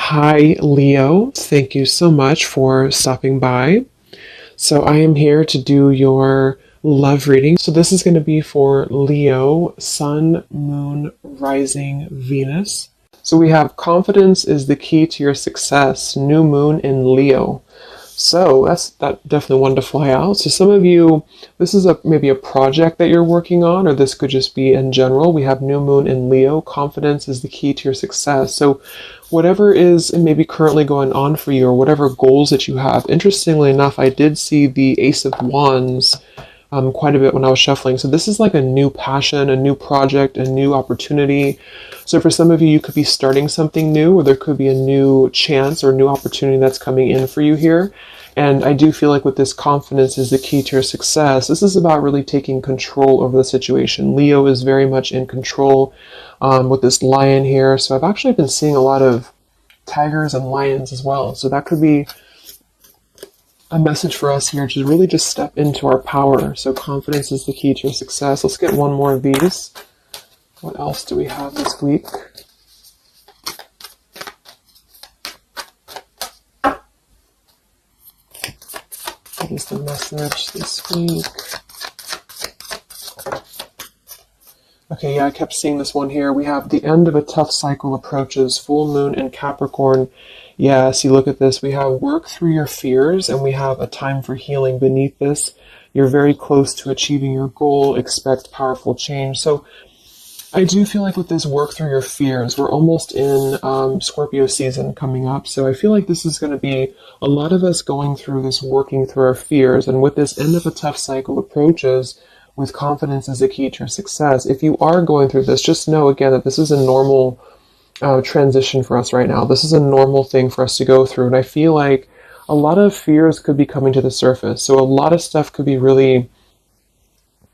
Hi, Leo. Thank you so much for stopping by. So, I am here to do your love reading. So, this is going to be for Leo, Sun, Moon, Rising, Venus. So, we have confidence is the key to your success, new moon in Leo. So that definitely wanted to fly out. So some of you, this is maybe a project that you're working on, or this could just be in general. We have new moon in Leo. Confidence is the key to your success. So whatever is maybe currently going on for you, or whatever goals that you have. Interestingly enough, I did see the Ace of Wands quite a bit when I was shuffling. So this is like a new passion, a new project, a new opportunity. So for some of you, you could be starting something new, or there could be a new chance or new opportunity that's coming in for you here. And I do feel like with this confidence is the key to your success. This is about really taking control over the situation. Leo is very much in control with this lion here. So I've actually been seeing a lot of tigers and lions as well. So that could be a message for us here to really just step into our power. So confidence is the key to your success. Let's get one more of these. What else do we have this week? What is the message this week? Okay, yeah, I kept seeing this one here. We have the end of a tough cycle approaches, full moon in Capricorn. Yeah, see, look at this. We have work through your fears, and we have a time for healing beneath this. You're very close to achieving your goal. Expect powerful change. So I do feel like with this work through your fears, we're almost in Scorpio season coming up. So I feel like this is going to be a lot of us going through this, working through our fears. And with this end of a tough cycle approaches, with confidence as a key to your success. If you are going through this, just know again that this is a normal transition for us right now. This is a normal thing for us to go through. And I feel like a lot of fears could be coming to the surface. So a lot of stuff could be really,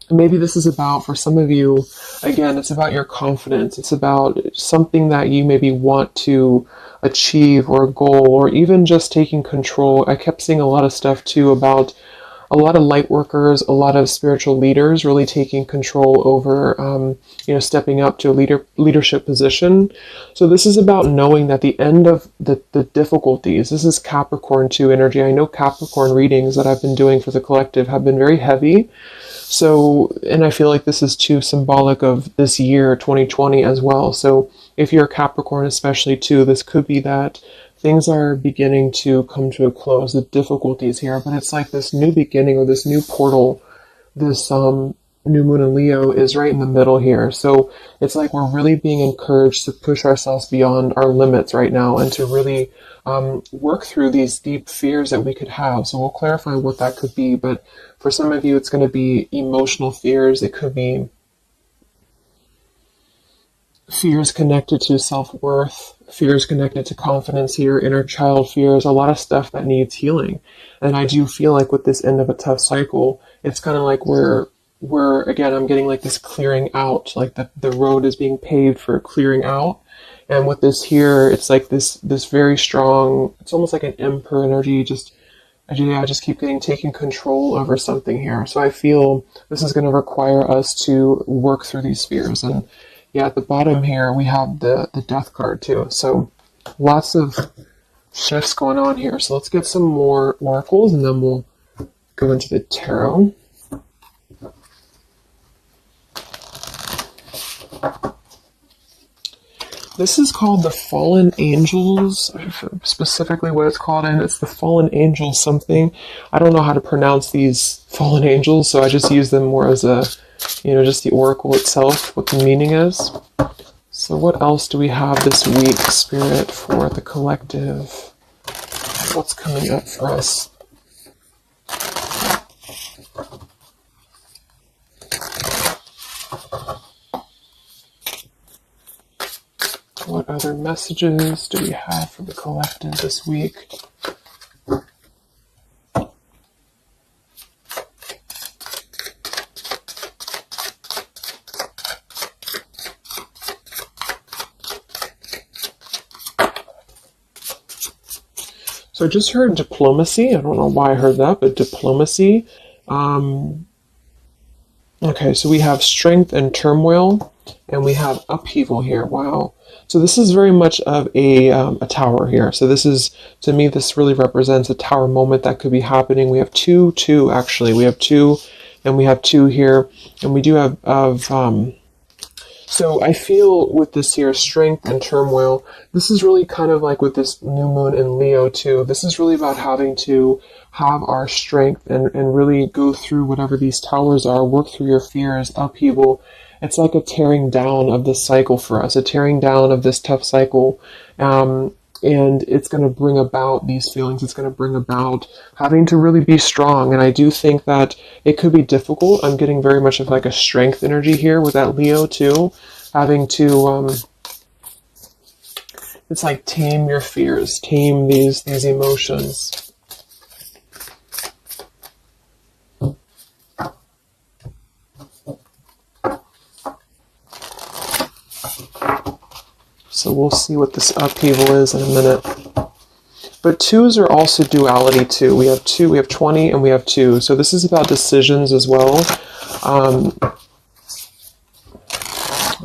maybe this is about, for some of you, again, it's about your confidence. It's about something that you maybe want to achieve, or a goal, or even just taking control. I kept seeing a lot of stuff too about a lot of light workers, a lot of spiritual leaders really taking control over, stepping up to a leadership position. So this is about knowing that the end of the difficulties, this is Capricorn 2 energy. I know Capricorn readings that I've been doing for the collective have been very heavy. So, and I feel like this is too symbolic of this year, 2020 as well. So if you're a Capricorn especially too, this could be that things are beginning to come to a close, the difficulties here, but it's like this new beginning, or this new portal, this new moon in Leo is right in the middle here. So it's like we're really being encouraged to push ourselves beyond our limits right now, and to really work through these deep fears that we could have. So we'll clarify what that could be, but for some of you, it's going to be emotional fears. It could be fears connected to self-worth, fears connected to confidence here, inner child fears, a lot of stuff that needs healing. And I do feel like with this end of a tough cycle, it's kind of like we're again, I'm getting like this clearing out, like the road is being paved for clearing out. And with this here, it's like this very strong, it's almost like an emperor energy, I just keep taking control over something here. So I feel this is going to require us to work through these fears. And yeah, at the bottom here, we have the death card too. So lots of shifts going on here. So let's get some more oracles, and then we'll go into the tarot. This is called the Fallen Angels, specifically what it's called, and it's the Fallen Angels something. I don't know how to pronounce these Fallen Angels, so I just use them more as a, just the oracle itself, what the meaning is. So what else do we have this week, Spirit, for the collective? What's coming up for us? What other messages do we have for the collective this week? So I just heard diplomacy. I don't know why I heard that, but diplomacy. Okay, so we have strength and turmoil. And we have upheaval here. Wow. So this is very much of a tower here. So this is, to me, this really represents a tower moment that could be happening. We have two, actually. We have two, and we have two here. And we do have, so I feel with this here, strength and turmoil, this is really kind of like with this new moon in Leo too. This is really about having to have our strength and really go through whatever these towers are, work through your fears, upheaval. It's like a tearing down of this cycle for us, a tearing down of this tough cycle. And it's going to bring about these feelings. It's going to bring about having to really be strong. And I do think that it could be difficult. I'm getting very much of like a strength energy here with that Leo too. Having to, it's like tame your fears, tame these emotions. So we'll see what this upheaval is in a minute. But twos are also duality too. We have 20, and we have 2. So this is about decisions as well. What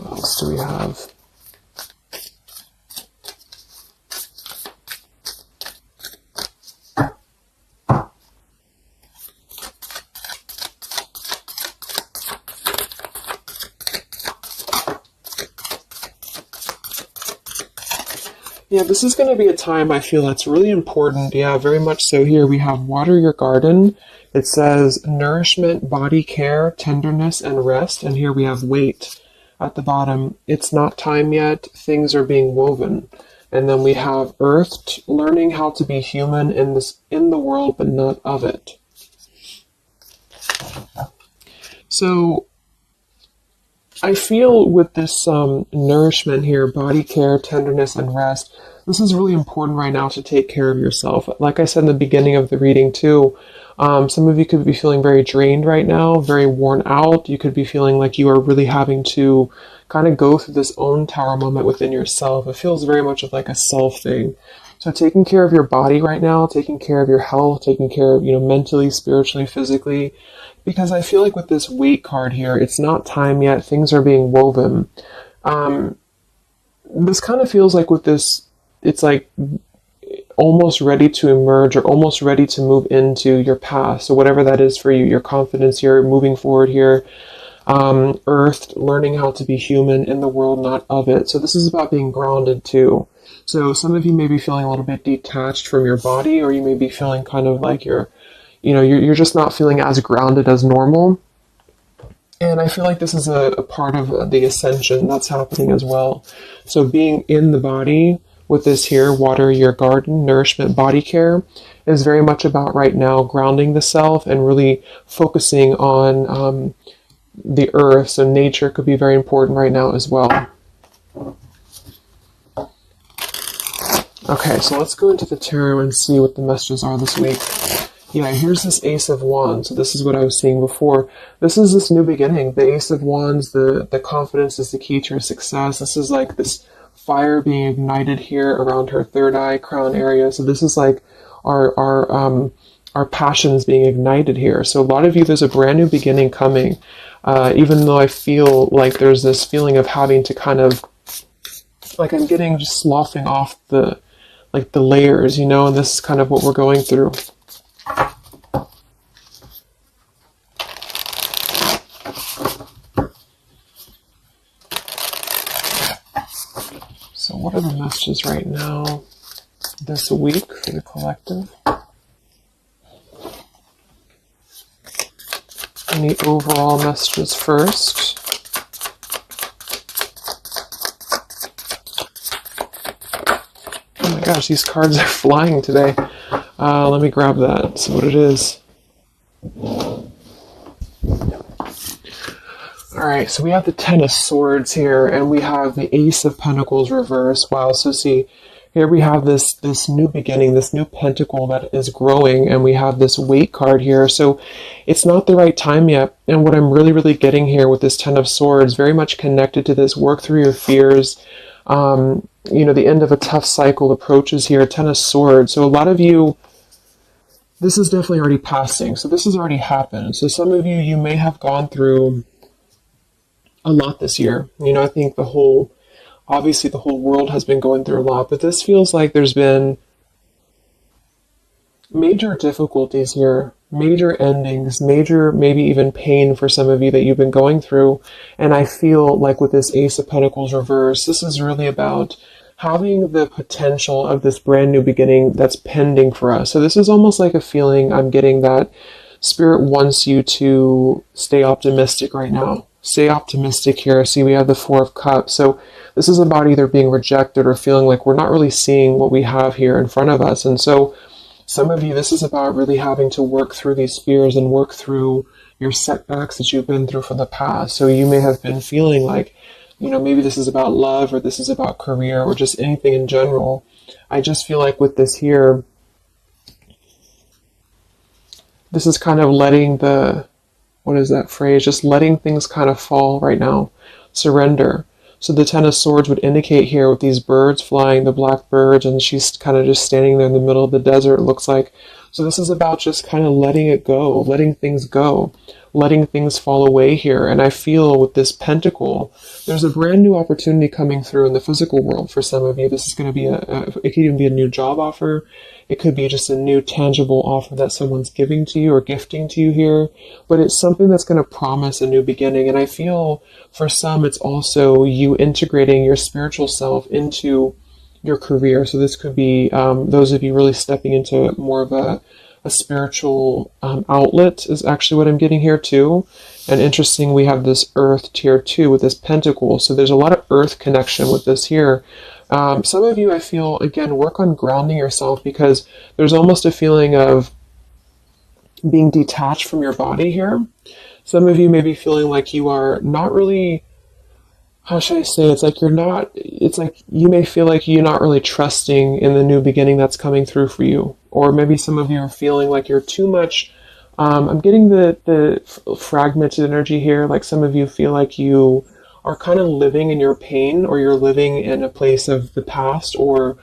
else do we have? Yeah, this is going to be a time I feel that's really important. Yeah, very much so. Here we have water your garden. It says nourishment, body care, tenderness, and rest. And here we have wait at the bottom. It's not time yet. Things are being woven. And then we have earth, learning how to be human in the world, but not of it. So I feel with this nourishment here, body care, tenderness, and rest, this is really important right now to take care of yourself. Like I said in the beginning of the reading too, some of you could be feeling very drained right now, very worn out. You could be feeling like you are really having to kind of go through this own tower moment within yourself. It feels very much of like a self thing. So taking care of your body right now, taking care of your health, taking care of, mentally, spiritually, physically, because I feel like with this wait card here, it's not time yet. Things are being woven. This kind of feels like with this, it's like almost ready to emerge or almost ready to move into your path. So whatever that is for you, your confidence here, moving forward here, earth, learning how to be human in the world, not of it. So this is about being grounded too. So some of you may be feeling a little bit detached from your body, or you may be feeling kind of like you're just not feeling as grounded as normal. And I feel like this is a part of the ascension that's happening as well. So being in the body with this here, water your garden, nourishment, body care, is very much about right now grounding the self and really focusing on the earth. So nature could be very important right now as well. Okay, so let's go into the tarot and see what the messages are this week. Yeah, here's this Ace of Wands. So this is what I was seeing before. This is this new beginning. The Ace of Wands, the confidence is the key to your success. This is like this fire being ignited here around her third eye crown area. So this is like our passions being ignited here. So a lot of you, there's a brand new beginning coming. Even though I feel like there's this feeling of having to kind of, like I'm getting just sloughing off the layers, and this is kind of what we're going through. So what are the messages right now this week for the collective? Any overall messages first? Oh my gosh, these cards are flying today. Let me grab that, see what it is. Alright, so we have the Ten of Swords here, and we have the Ace of Pentacles reversed. Wow, so see, here we have this new beginning, this new pentacle that is growing, and we have this Wait card here. So it's not the right time yet. And what I'm really, really getting here with this Ten of Swords, very much connected to this work through your fears. The end of a tough cycle approaches here, Ten of Swords. So a lot of you, this is definitely already passing. So this has already happened. So some of you may have gone through a lot this year. You know, I think obviously the whole world has been going through a lot, but this feels like there's been major difficulties here, major endings, major maybe even pain for some of you that you've been going through. And I feel like with this Ace of Pentacles reverse, this is really about having the potential of this brand new beginning that's pending for us. So this is almost like a feeling I'm getting that Spirit wants you to stay optimistic right now. Stay optimistic here. See, we have the Four of Cups. So this is about either being rejected or feeling like we're not really seeing what we have here in front of us. And so some of you, this is about really having to work through these fears and work through your setbacks that you've been through from the past. So you may have been feeling like, you know, maybe this is about love or this is about career or just anything in general. I just feel like with this here, this is kind of letting what is that phrase? Just letting things kind of fall right now. Surrender. So the Ten of Swords would indicate here with these birds flying, the black birds, and she's kind of just standing there in the middle of the desert, it looks like. So this is about just kind of letting it go, letting things go, letting things fall away here. And I feel with this pentacle, there's a brand new opportunity coming through in the physical world for some of you. This is going to be it could even be a new job offer. It could be just a new tangible offer that someone's giving to you or gifting to you here. But it's something that's going to promise a new beginning. And I feel for some, it's also you integrating your spiritual self into your career. So this could be those of you really stepping into more of a spiritual outlet is actually what I'm getting here too. And interesting, we have this earth tier 2 with this pentacle. So there's a lot of earth connection with this here. Some of you, I feel, again, work on grounding yourself because there's almost a feeling of being detached from your body here. Some of you may be feeling like you are not really, how should I say, it's like you may feel like you're not really trusting in the new beginning that's coming through for you. Or maybe some of you are feeling like you're too much, I'm getting the fragmented energy here, like some of you feel like you are kind of living in your pain, or you're living in a place of the past, or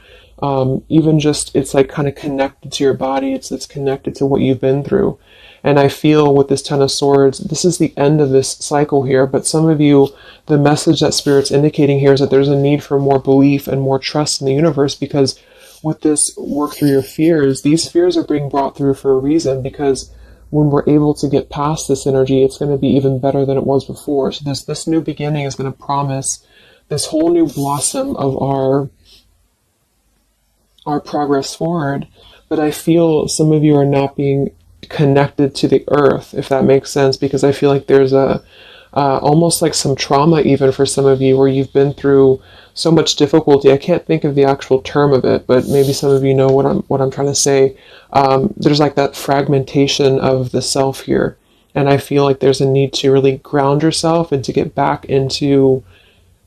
even just it's like kind of connected to your body. It's connected to what you've been through. And I feel with this Ten of Swords, this is the end of this cycle here. But some of you, the message that Spirit's indicating here is that there's a need for more belief and more trust in the universe, because with this work through your fears, these fears are being brought through for a reason, because when we're able to get past this energy, it's going to be even better than it was before. So this new beginning is going to promise this whole new blossom of our progress forward. But I feel some of you are not being connected to the earth, if that makes sense, because I feel like there's almost like some trauma even for some of you, where you've been through so much difficulty. I can't think of the actual term of it, but maybe some of you know what I'm trying to say. There's like that fragmentation of the self here, and I feel like there's a need to really ground yourself and to get back into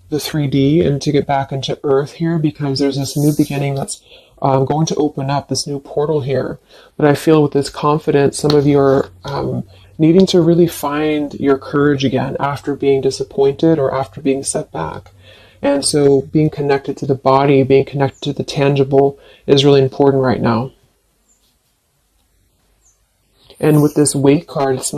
the 3D and to get back into earth here, because there's this new beginning that's going to open up, this new portal here. But I feel with this confidence, some of you are needing to really find your courage again after being disappointed or after being set back. And so being connected to the body, being connected to the tangible is really important right now. And with this weight card, it's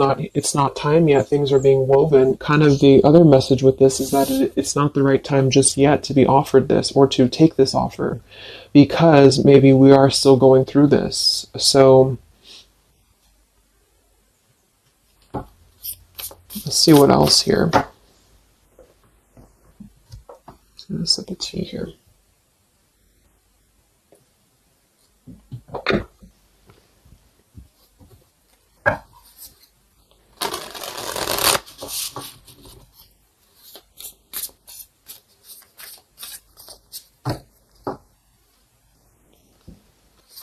not time yet. Things are being woven. Kind of the other message with this is that it's not the right time just yet to be offered this or to take this offer, because maybe we are still going through this. So let's see what else here. I'm going to sip a tea here.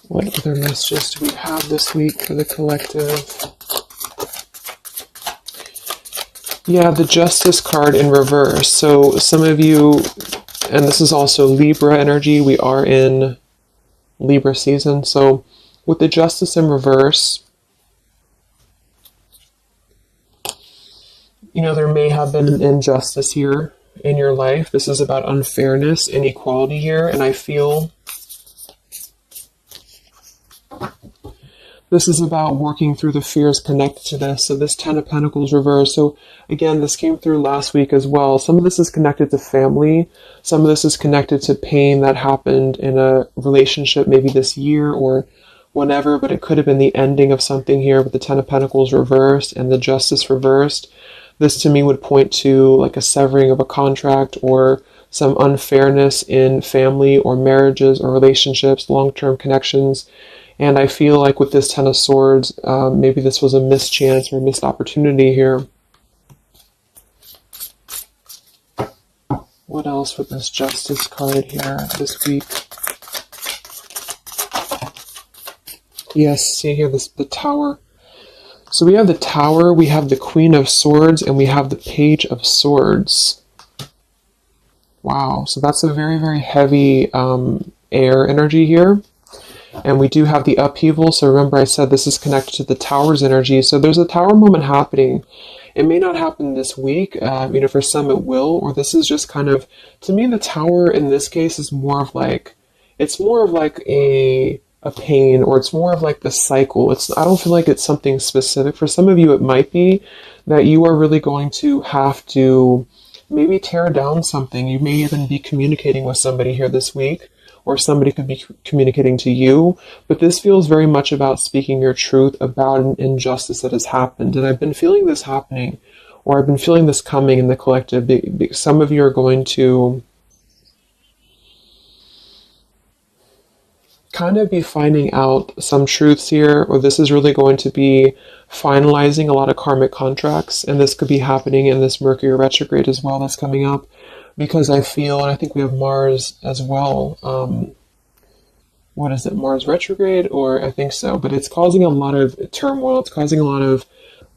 What other messages do we have this week for the collective? Yeah, the Justice card in reverse. So some of you, and this is also Libra energy, we are in Libra season. So with the Justice in reverse, you know, there may have been an injustice here in your life. This is about unfairness, inequality here, and I feel This is about working through the fears connected to this. So this 10 of Pentacles reversed. So again, this came through last week as well. Some of this is connected to family. Some of this is connected to pain that happened in a relationship maybe this year or whenever, but it could have been the ending of something here with the 10 of Pentacles reversed and the Justice reversed. This to me would point to like a severing of a contract or some unfairness in family or marriages or relationships, long-term connections. And I feel like with this 10 of Swords, maybe this was a missed chance or a missed opportunity here. What else with this Justice card here this week? Yes, see here, the Tower. So we have the Tower, we have the Queen of Swords, and we have the Page of Swords. Wow, so that's a very, very heavy air energy here. And we do have the upheaval. So remember I said this is connected to the Tower's energy. So there's a Tower moment happening. It may not happen this week. For some it will. Or this is just kind of, to me, the Tower in this case is more of like, it's more of like a pain, or it's more of like the cycle. I don't feel like it's something specific. For some of you, it might be that you are really going to have to maybe tear down something. You may even be communicating with somebody here this week, or somebody could be communicating to you, but this feels very much about speaking your truth about an injustice that has happened. And I've been feeling this happening, or I've been feeling this coming in the collective. Some of you are going to kind of be finding out some truths here, or this is really going to be finalizing a lot of karmic contracts, and this could be happening in this Mercury retrograde as well that's coming up. Because I feel, and I think we have Mars as well. What is it, Mars retrograde? Or I think so. But it's causing a lot of turmoil. It's causing a lot of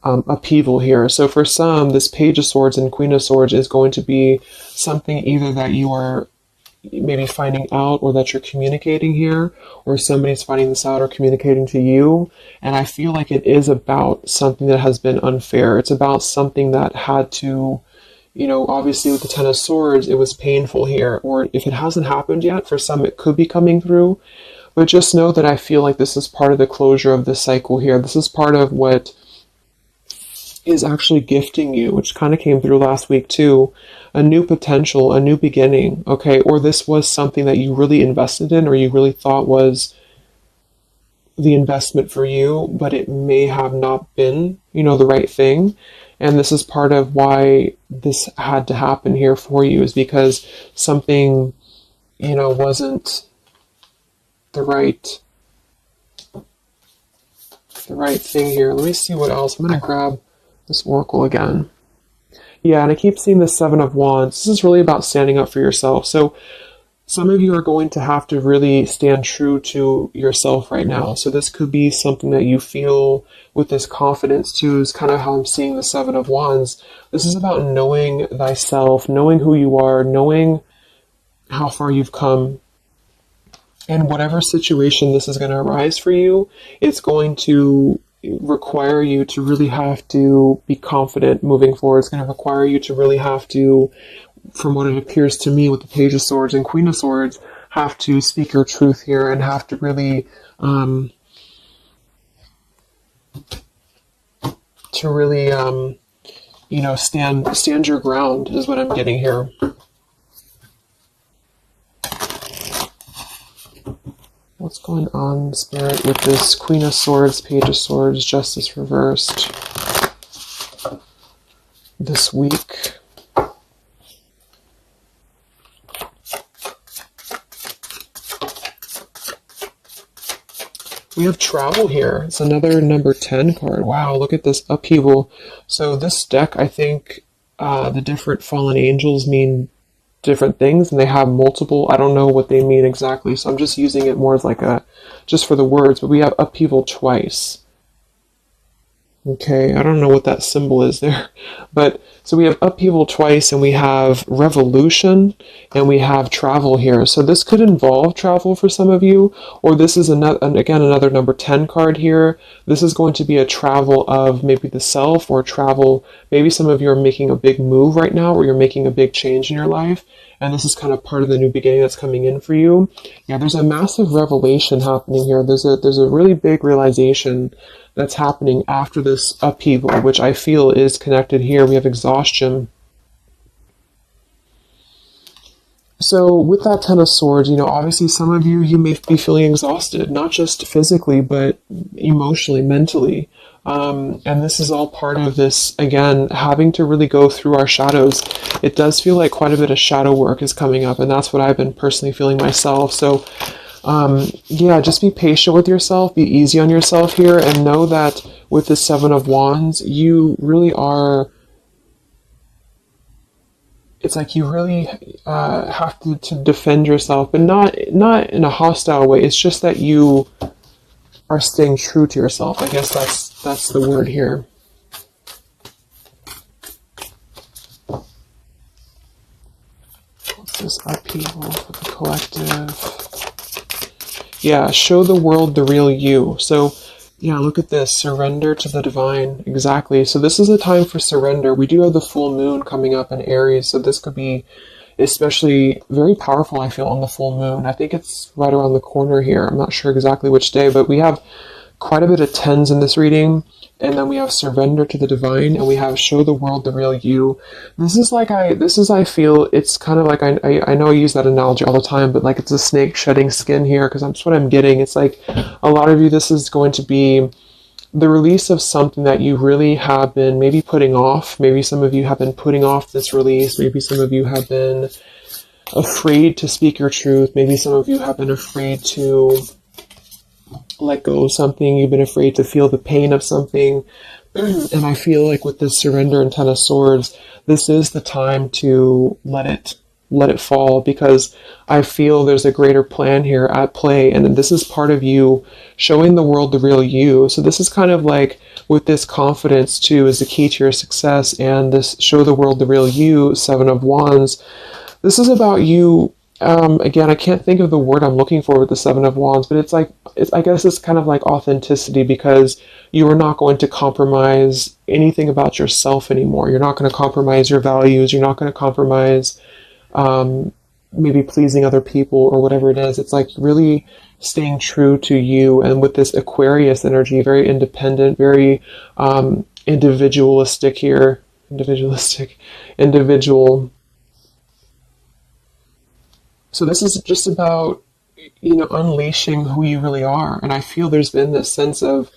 upheaval here. So for some, this Page of Swords and Queen of Swords is going to be something either that you are maybe finding out, or that you're communicating here, or somebody's finding this out or communicating to you. And I feel like it is about something that has been unfair. It's about something that had to, obviously with the 10 of Swords, it was painful here. Or if it hasn't happened yet, for some it could be coming through. But just know that I feel like this is part of the closure of this cycle here. This is part of what is actually gifting you, which kind of came through last week too. A new potential, a new beginning, okay? Or this was something that you really invested in, or you really thought was the investment for you, but it may have not been, the right thing. And this is part of why this had to happen here for you, is because something, wasn't the right thing here. Let me see what else. I'm going to grab this Oracle again. Yeah, and I keep seeing the 7 of Wands. This is really about standing up for yourself. So some of you are going to have to really stand true to yourself right now. So this could be something that you feel with this confidence too, is kind of how I'm seeing the 7 of Wands. This is about knowing thyself, knowing who you are, knowing how far you've come. And whatever situation this is going to arise for you, it's going to require you to really have to be confident moving forward. It's going to require you to really have to, from what it appears to me with the Page of Swords and Queen of Swords, have to speak your truth here and have to really stand your ground is what I'm getting here. What's going on, Spirit, with this Queen of Swords, Page of Swords, Justice reversed this week? We have travel here. It's another number 10 card. Wow, look at this upheaval. So this deck, I think the different fallen angels mean different things, and they have multiple, I don't know what they mean exactly, so I'm just using it more as like just for the words, but we have upheaval twice. Okay, I don't know what that symbol is there, but so we have upheaval twice, and we have revolution, and we have travel here. So this could involve travel for some of you, or this is another number 10 card here. This is going to be a travel of maybe the self, or travel, maybe some of you are making a big move right now, or you're making a big change in your life, and this is kind of part of the new beginning that's coming in for you. Yeah, there's a massive revelation happening here. There's a really big realization that's happening after this upheaval, which I feel is connected here. We have exhaustion. So with that Ten of Swords, obviously some of you may be feeling exhausted, not just physically, but emotionally, mentally. And this is all part of this, again, having to really go through our shadows. It does feel like quite a bit of shadow work is coming up, and that's what I've been personally feeling myself. So, yeah, just be patient with yourself, be easy on yourself here, and know that with the Seven of Wands, you really are... It's like you really have to defend yourself, but not in a hostile way. It's just that you are staying true to yourself. I guess that's the word here. What's this upheaval for the collective? Yeah, show the world the real you. So, yeah, look at this. Surrender to the divine. Exactly. So this is a time for surrender. We do have the full moon coming up in Aries, so this could be especially very powerful, I feel, on the full moon. I think it's right around the corner here. I'm not sure exactly which day, but we have quite a bit of tens in this reading. And then we have surrender to the divine, and we have show the world the real you. I feel, it's kind of like, I know I use that analogy all the time, but like it's a snake shedding skin here, because that's what I'm getting. It's like a lot of you, this is going to be the release of something that you really have been maybe putting off. Maybe some of you have been putting off this release. Maybe some of you have been afraid to speak your truth. Maybe some of you have been afraid to let go of something. You've been afraid to feel the pain of something. And I feel like with this surrender and Ten of Swords, this is the time to let it fall, because I feel there's a greater plan here at play, and this is part of you showing the world the real you. So this is kind of like, with this confidence too is the key to your success, and this show the world the real you, Seven of Wands. This is about you. Again, I can't think of the word I'm looking for with the Seven of Wands, but I guess it's kind of like authenticity, because you are not going to compromise anything about yourself anymore. You're not going to compromise your values. You're not going to compromise maybe pleasing other people or whatever it is. It's like really staying true to you. And with this Aquarius energy, very independent, very individualistic here. Individual. So this is just about, unleashing who you really are. And I feel there's been this sense of,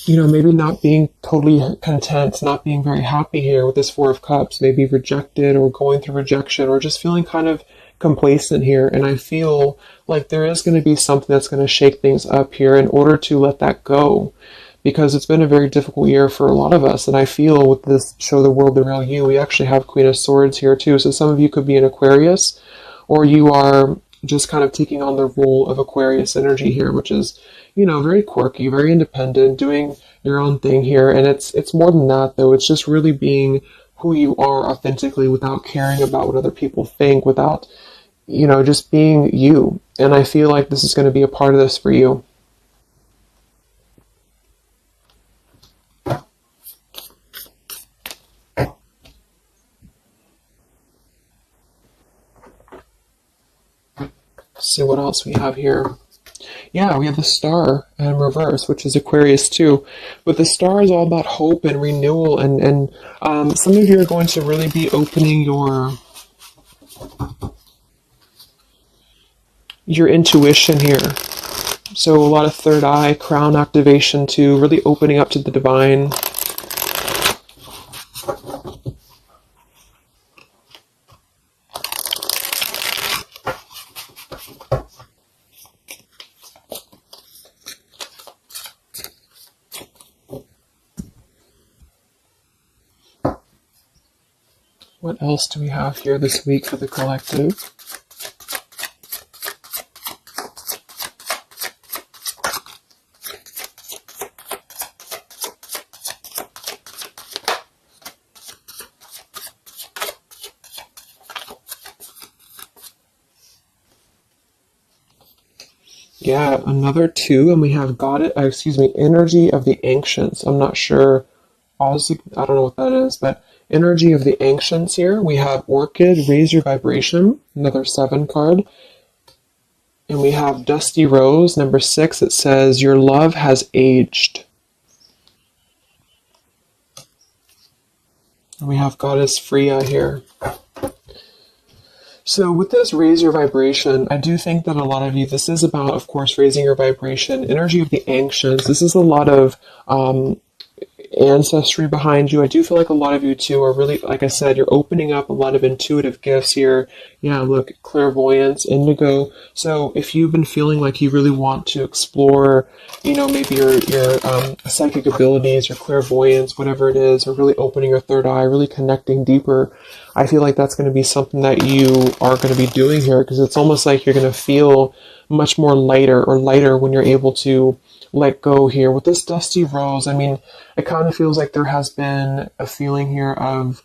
maybe not being totally content, not being very happy here with this Four of Cups, maybe rejected or going through rejection, or just feeling kind of complacent here. And I feel like there is going to be something that's going to shake things up here in order to let that go, because it's been a very difficult year for a lot of us. And I feel with this show the world the real you, we actually have Queen of Swords here too. So some of you could be an Aquarius, or you are just kind of taking on the role of Aquarius energy here, which is, very quirky, very independent, doing your own thing here. And it's more than that, though. It's just really being who you are authentically, without caring about what other people think, without, just being you. And I feel like this is going to be a part of this for you. See what else we have here. Yeah, we have the Star in reverse, which is Aquarius too. But the Star is all about hope and renewal, and some of you are going to really be opening your intuition here. So a lot of third eye, crown activation too, really opening up to the divine. What else do we have here this week for the collective? Yeah, another 2, and we have energy of the ancients. I'm not sure I don't know what that is, but energy of the ancients here. We have Orchid, raise your vibration, another 7 card. And we have Dusty Rose, number 6. It says, your love has aged. And we have Goddess Freya here. So with this raise your vibration, I do think that a lot of you, this is about, of course, raising your vibration. Energy of the ancients. This is a lot of ancestry behind you. I do feel like a lot of you too are really, like I said, you're opening up a lot of intuitive gifts here. Yeah, look, clairvoyance, indigo. So if you've been feeling like you really want to explore, you know, maybe your psychic abilities, your clairvoyance, whatever it is, or really opening your third eye, really connecting deeper, I feel like that's going to be something that you are going to be doing here, because it's almost like you're going to feel much more lighter when you're able to let go here. With this Dusty Rose, I mean, it kind of feels like there has been a feeling here of,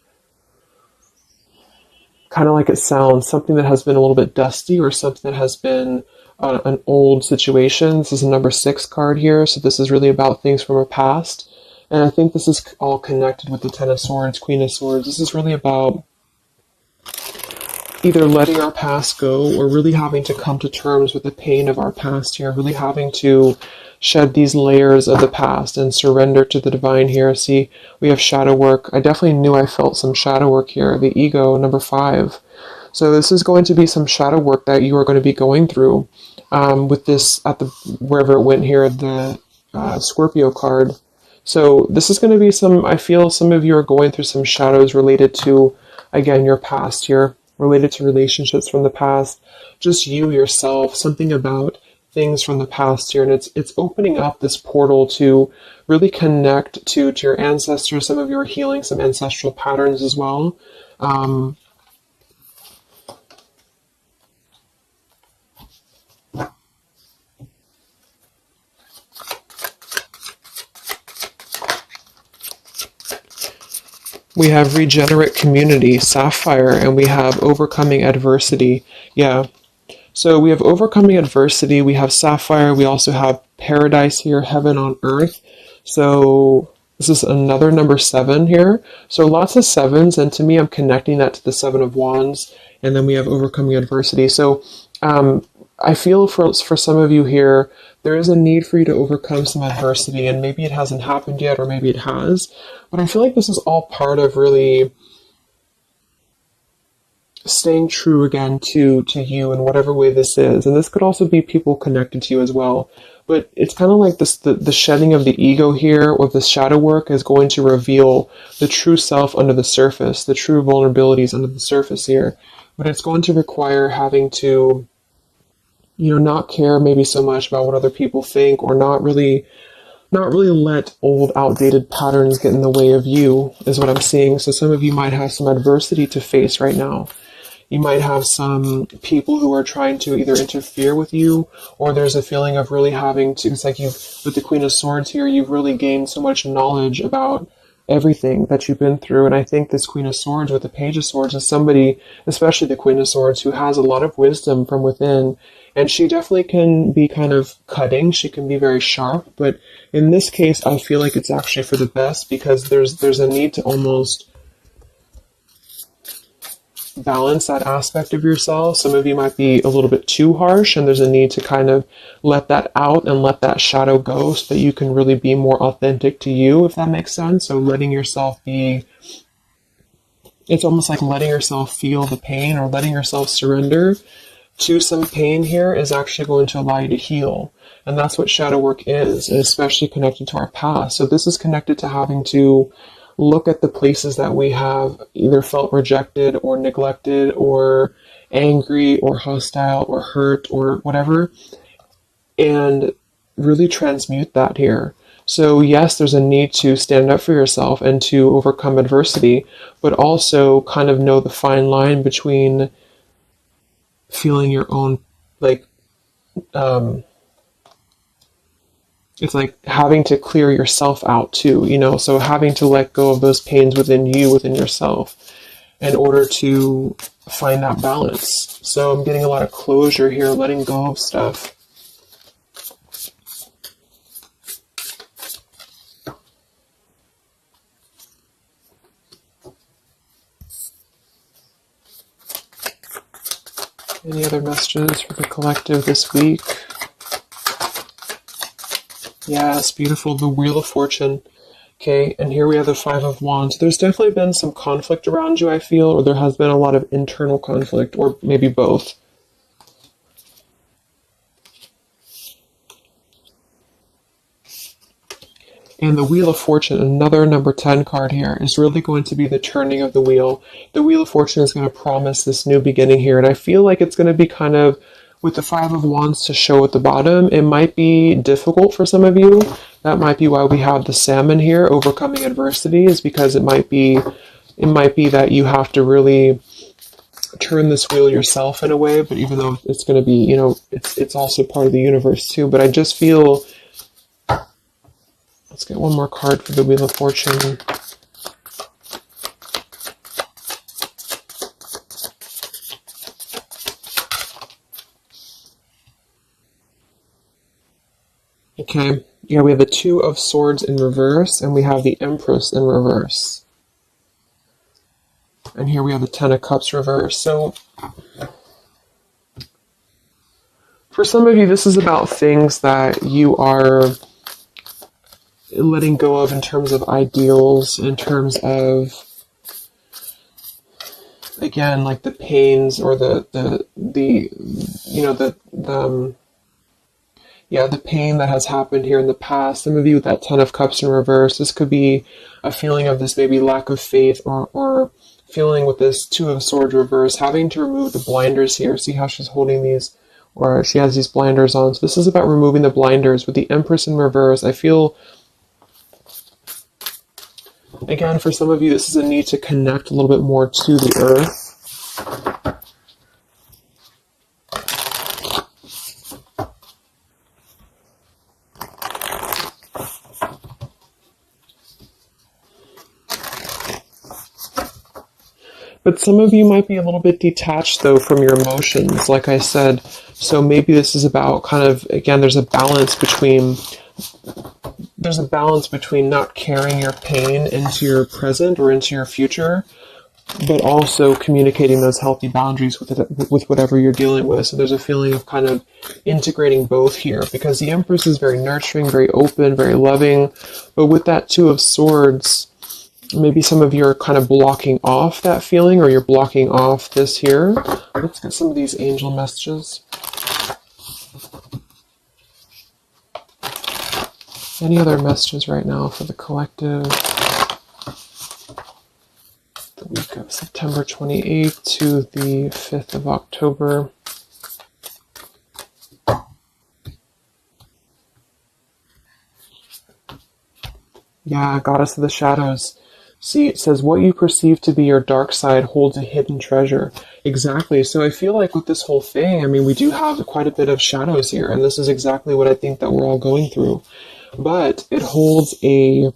kind of like it sounds, something that has been a little bit dusty, or something that has been an old situation. This is a number 6 card here, so this is really about things from our past. And I think this is all connected with the Ten of Swords, Queen of Swords. This is really about either letting our past go, or really having to come to terms with the pain of our past here, really having to shed these layers of the past and surrender to the divine here. See, we have shadow work. I definitely knew I felt some shadow work here. The ego, number 5. So this is going to be some shadow work that you are going to be going through with this, at the, wherever it went here, the Scorpio card. So this is going to be some, I feel some of you are going through some shadows related to, again, your past here, related to relationships from the past, just you yourself, something about things from the past here. And it's opening up this portal to really connect to your ancestors. Some of you are healing some ancestral patterns as well. We have regenerate community, sapphire, and we have overcoming adversity. Yeah. So we have overcoming adversity, we have sapphire, we also have paradise here, heaven on earth. So this is another number 7 here. So lots of 7s, and to me, I'm connecting that to the 7 of Wands. And then we have overcoming adversity. So I feel for some of you here, there is a need for you to overcome some adversity, and maybe it hasn't happened yet, or maybe it has. But I feel like this is all part of really staying true again to you in whatever way this is. And this could also be people connected to you as well. But it's kind of like this, the shedding of the ego here, or the shadow work, is going to reveal the true self under the surface, the true vulnerabilities under the surface here. But it's going to require having to, you know, not care maybe so much about what other people think, or not really let old outdated patterns get in the way of you, is what I'm seeing. So some of you might have some adversity to face right now. You might have some people who are trying to either interfere with you, or there's a feeling of really having to, it's like with the Queen of Swords here, you've really gained so much knowledge about everything that you've been through. And I think this Queen of Swords with the Page of Swords is somebody, especially the Queen of Swords, who has a lot of wisdom from within. And she definitely can be kind of cutting. She can be very sharp. But in this case, I feel like it's actually for the best, because there's a need to almost balance that aspect of yourself. Some of you might be a little bit too harsh, and there's a need to kind of let that out and let that shadow go, so that you can really be more authentic to you, if that makes sense. So letting yourself be, it's almost like letting yourself feel the pain, or letting yourself surrender to some pain here, is actually going to allow you to heal. And that's what shadow work is, and especially connected to our past. So this is connected to having to look at the places that we have either felt rejected or neglected or angry or hostile or hurt or whatever, and really transmute that here. So yes, there's a need to stand up for yourself and to overcome adversity, but also kind of know the fine line between feeling your own, like, it's like having to clear yourself out too, you know, so having to let go of those pains within you, within yourself, in order to find that balance. So I'm getting a lot of closure here, letting go of stuff. Any other messages for the collective this week? Yes, beautiful. The Wheel of Fortune. Okay, and here we have the Five of Wands. There's definitely been some conflict around you, I feel, or there has been a lot of internal conflict, or maybe both. And the Wheel of Fortune, another number 10 card here, is really going to be the turning of the wheel. The Wheel of Fortune is going to promise this new beginning here, and I feel like it's going to be kind of, with the Five of Wands to show at the bottom, it might be difficult for some of you. That might be why we have the Salmon here, overcoming adversity, is because it might be that you have to really turn this wheel yourself in a way, but even though it's going to be, it's also part of the universe too, but I just feel... Let's get one more card for the Wheel of Fortune. Okay, yeah, we have the Two of Swords in reverse, and we have the Empress in reverse. And here we have the Ten of Cups reverse. So, for some of you, this is about things that you are letting go of in terms of ideals, in terms of, again, like the pains or the pain that has happened here in the past. Some of you with that Ten of Cups in reverse, this could be a feeling of this maybe lack of faith, or feeling with this Two of Swords reverse, having to remove the blinders here. See how she's holding these, or she has these blinders on. So this is about removing the blinders. With the Empress in reverse, I feel, again, for some of you, this is a need to connect a little bit more to the earth. But some of you might be a little bit detached, though, from your emotions, like I said. So maybe this is about kind of, again, there's a balance between not carrying your pain into your present or into your future, but also communicating those healthy boundaries with whatever you're dealing with. So there's a feeling of kind of integrating both here, because the Empress is very nurturing, very open, very loving. But with that Two of Swords, maybe some of you are kind of blocking off that feeling, or you're blocking off this here. Let's get some of these angel messages. Any other messages right now for the collective? The week of September 28th to the 5th of October. Yeah, Goddess of the Shadows. See, it says, what you perceive to be your dark side holds a hidden treasure. Exactly. So I feel like with this whole thing, I mean, we do have quite a bit of shadows here, and this is exactly what I think that we're all going through. But it holds a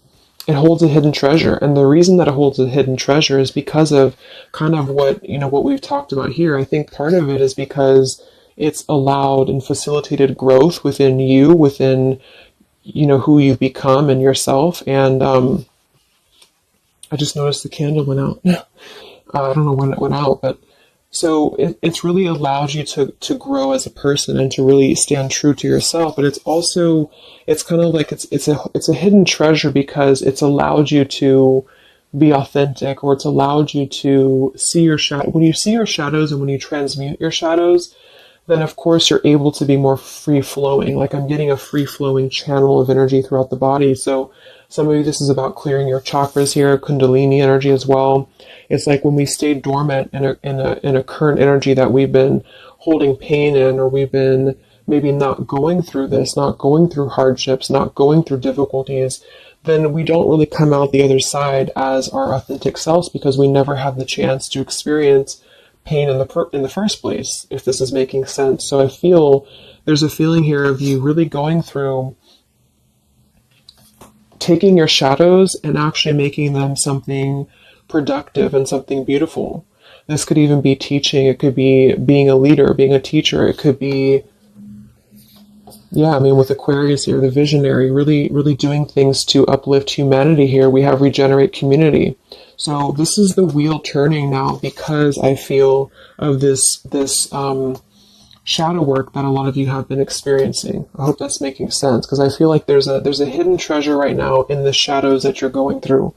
hidden treasure, and the reason that it holds a hidden treasure is because of kind of what we've talked about here. I think part of it is because it's allowed and facilitated growth within you, within who you've become and yourself. And I just noticed the candle went out. I don't know when it went out, but so it's really allowed you to grow as a person and to really stand true to yourself. But it's kind of like it's a hidden treasure because it's allowed you to be authentic, or it's allowed you to see your shadow. When you see your shadows and when you transmute your shadows, then of course you're able to be more free-flowing. Like I'm getting a free-flowing channel of energy throughout the body. So some of you, this is about clearing your chakras here, Kundalini energy as well. It's like when we stay dormant in a current energy that we've been holding pain in, or we've been maybe not going through this, not going through hardships, not going through difficulties, then we don't really come out the other side as our authentic selves, because we never have the chance to experience pain in the first place, if this is making sense. So I feel there's a feeling here of you really going through taking your shadows and actually making them something productive and something beautiful. This could even be teaching. It could be being a leader, being a teacher. It could be, with Aquarius here, the visionary, really, really doing things to uplift humanity here. We have regenerate community. So this is the wheel turning now, because I feel of this shadow work that a lot of you have been experiencing. I hope that's making sense, because I feel like there's a hidden treasure right now in the shadows that you're going through.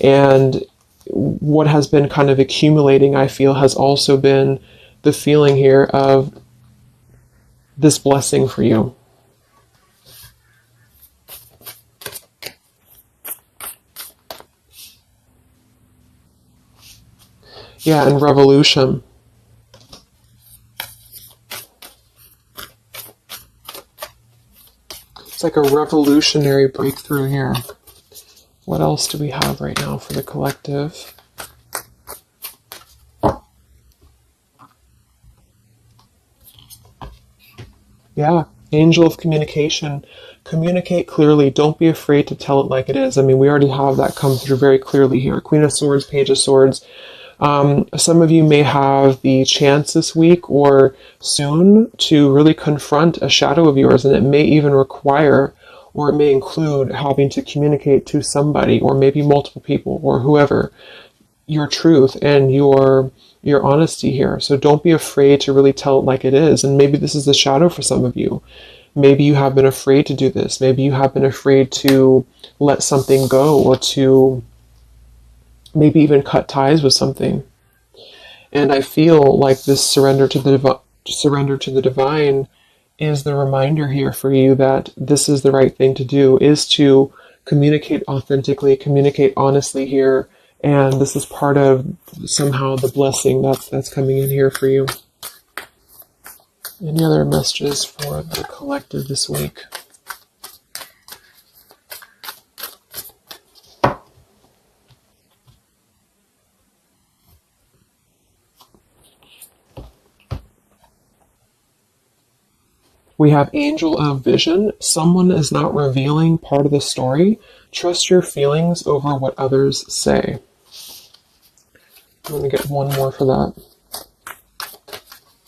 And what has been kind of accumulating, I feel, has also been the feeling here of this blessing for you. Yeah, and revolution. It's like a revolutionary breakthrough here. What else do we have right now for the collective? Yeah, angel of communication. Communicate clearly. Don't be afraid to tell it like it is. I mean, we already have that come through very clearly here. Queen of Swords, Page of Swords. Some of you may have the chance this week or soon to really confront a shadow of yours, and it may even require, or it may include, having to communicate to somebody, or maybe multiple people, or whoever, your truth and your honesty here. So don't be afraid to really tell it like it is. And maybe this is the shadow for some of you. Maybe you have been afraid to do this. Maybe you have been afraid to let something go, or to maybe even cut ties with something. And I feel like this surrender to the divine is the reminder here for you that this is the right thing to do, is to communicate authentically, communicate honestly here. And this is part of somehow the blessing that's coming in here for you. Any other messages for the collective this week? We have Angel of Vision. Someone is not revealing part of the story. Trust your feelings over what others say. I'm going to get one more for that.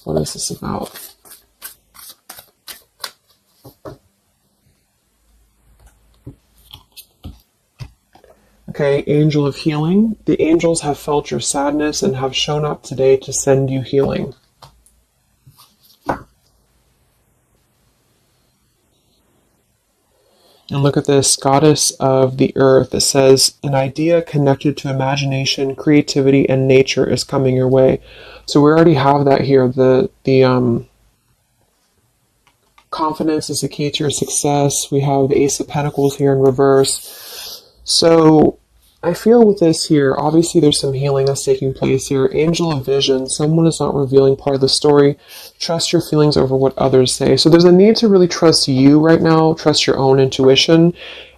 What is this about? Okay, Angel of Healing. The angels have felt your sadness and have shown up today to send you healing. And look at this, Goddess of the Earth. It says, an idea connected to imagination, creativity, and nature is coming your way. So we already have that here. The confidence is the key to your success. We have the Ace of Pentacles here in reverse. So I feel with this here, obviously there's some healing that's taking place here. Angel of Vision, someone is not revealing part of the story. Trust your feelings over what others say. So there's a need to really trust you right now, trust your own intuition.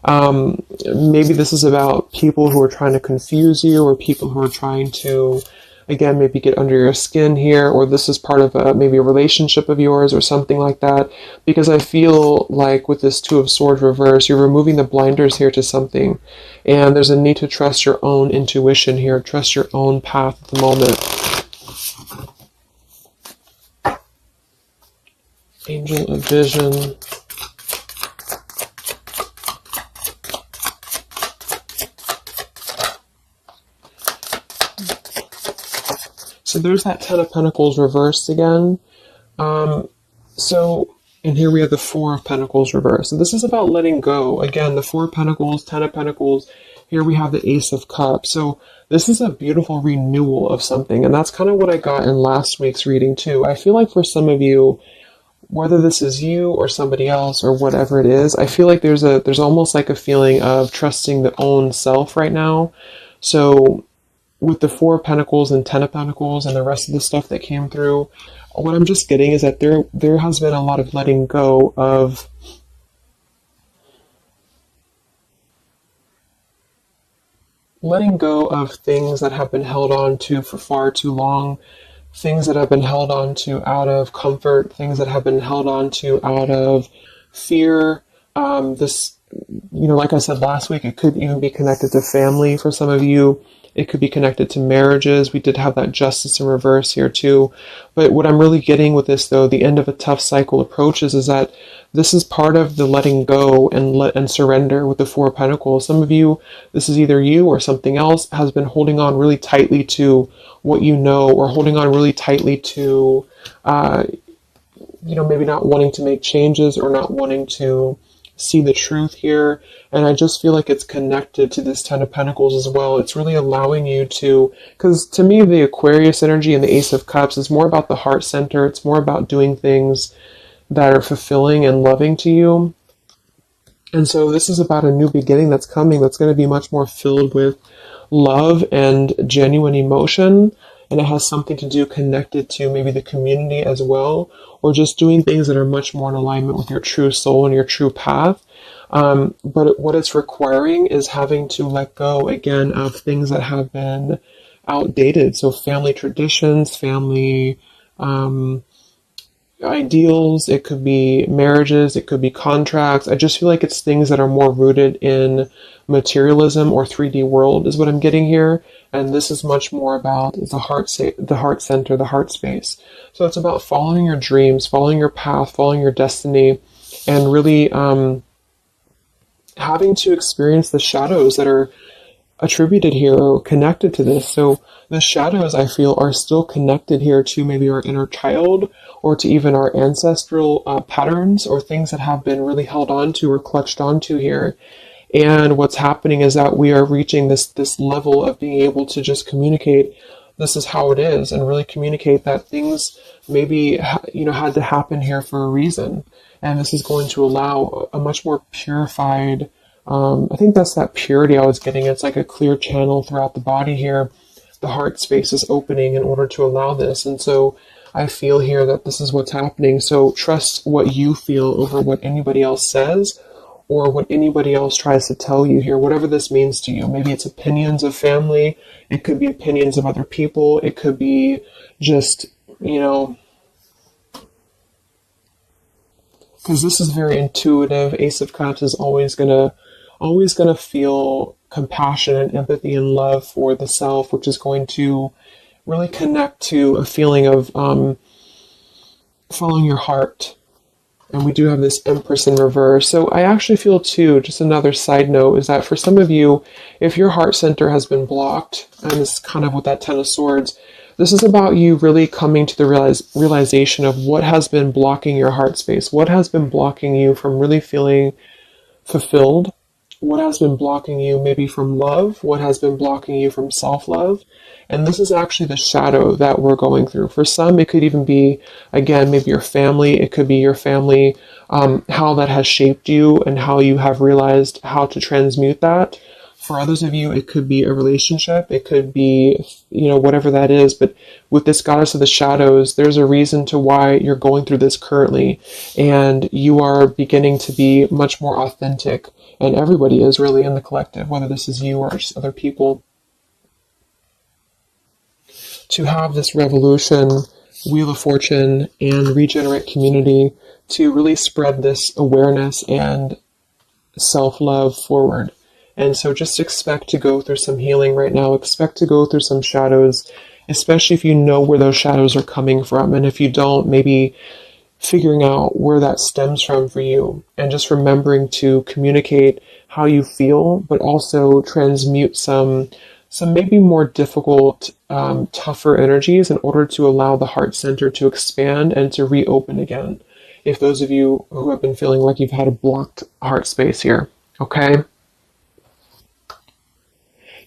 Maybe this is about people who are trying to confuse you, or people who are trying to, again, maybe get under your skin here, or this is part of maybe a relationship of yours or something like that. Because I feel like with this Two of Swords reverse, you're removing the blinders here to something. And there's a need to trust your own intuition here, trust your own path at the moment. Angel of Vision. So there's that Ten of Pentacles reversed again. And here we have the Four of Pentacles reversed. So this is about letting go. Again, the Four of Pentacles, Ten of Pentacles. Here we have the Ace of Cups. So this is a beautiful renewal of something. And that's kind of what I got in last week's reading too. I feel like for some of you, whether this is you or somebody else or whatever it is, I feel like there's almost like a feeling of trusting the own self right now. So with the Four of Pentacles and Ten of Pentacles and the rest of the stuff that came through, what I'm just getting is that there has been a lot of letting go of things that have been held on to for far too long, things that have been held on to out of comfort, things that have been held on to out of fear. Like I said last week, it could even be connected to family for some of you. It could be connected to marriages. We did have that Justice in reverse here too. But what I'm really getting with this, though, the end of a tough cycle approaches, is that this is part of the letting go and surrender with the Four of Pentacles. Some of you, this is either you or something else, has been holding on really tightly to what you know, or holding on really tightly to maybe not wanting to make changes or not wanting to see the truth here. And I just feel like it's connected to this Ten of Pentacles as well. It's really allowing you to, because to me, the Aquarius energy and the Ace of Cups is more about the heart center. It's more about doing things that are fulfilling and loving to you. And so this is about a new beginning that's coming, that's going to be much more filled with love and genuine emotion. And it has something to do connected to maybe the community as well, or just doing things that are much more in alignment with your true soul and your true path. But what it's requiring is having to let go again of things that have been outdated. So family traditions, family ideals, it could be marriages, it could be contracts. I just feel like it's things that are more rooted in materialism or 3D world is what I'm getting here. And this is much more about the heart center, the heart space. So it's about following your dreams, following your path, following your destiny, and really having to experience the shadows that are attributed here or connected to this. So the shadows, I feel, are still connected here to maybe our inner child or to even our ancestral patterns or things that have been really held on to or clutched onto here. And what's happening is that we are reaching this level of being able to just communicate this is how it is, and really communicate that things maybe had to happen here for a reason. And this is going to allow a much more purified, I think that's that purity I was getting. It's like a clear channel throughout the body here. The heart space is opening in order to allow this. And so I feel here that this is what's happening. So trust what you feel over what anybody else says or what anybody else tries to tell you here, whatever this means to you. Maybe it's opinions of family. It could be opinions of other people. It could be just, because this is very intuitive. Ace of Cups is always gonna feel compassion and empathy and love for the self, which is going to really connect to a feeling of following your heart. And we do have this Empress in reverse. So I actually feel too, just another side note, is that for some of you, if your heart center has been blocked, and this is kind of with that Ten of Swords, this is about you really coming to the realization of what has been blocking your heart space, what has been blocking you from really feeling fulfilled, what has been blocking you maybe from love, what has been blocking you from self-love. And this is actually the shadow that we're going through. For some, it could even be, again, maybe your family. It could be your family, how that has shaped you and how you have realized how to transmute that. For others of you, it could be a relationship. It could be, whatever that is. But with this Goddess of the Shadows, there's a reason to why you're going through this currently. And you are beginning to be much more authentic. And everybody is really in the collective, whether this is you or other people. To have this revolution, Wheel of Fortune, and regenerate community to really spread this awareness and self-love forward. And so just expect to go through some healing right now. Expect to go through some shadows, especially if you know where those shadows are coming from. And if you don't, maybe figuring out where that stems from for you. And just remembering to communicate how you feel, but also transmute some maybe more difficult, tougher energies in order to allow the heart center to expand and to reopen again. If those of you who have been feeling like you've had a blocked heart space here, okay?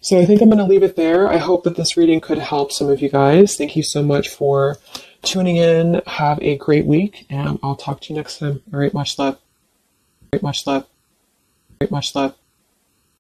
So I think I'm going to leave it there. I hope that this reading could help some of you guys. Thank you so much for tuning in. Have a great week, and I'll talk to you next time. All right, much love. Much love. Much love.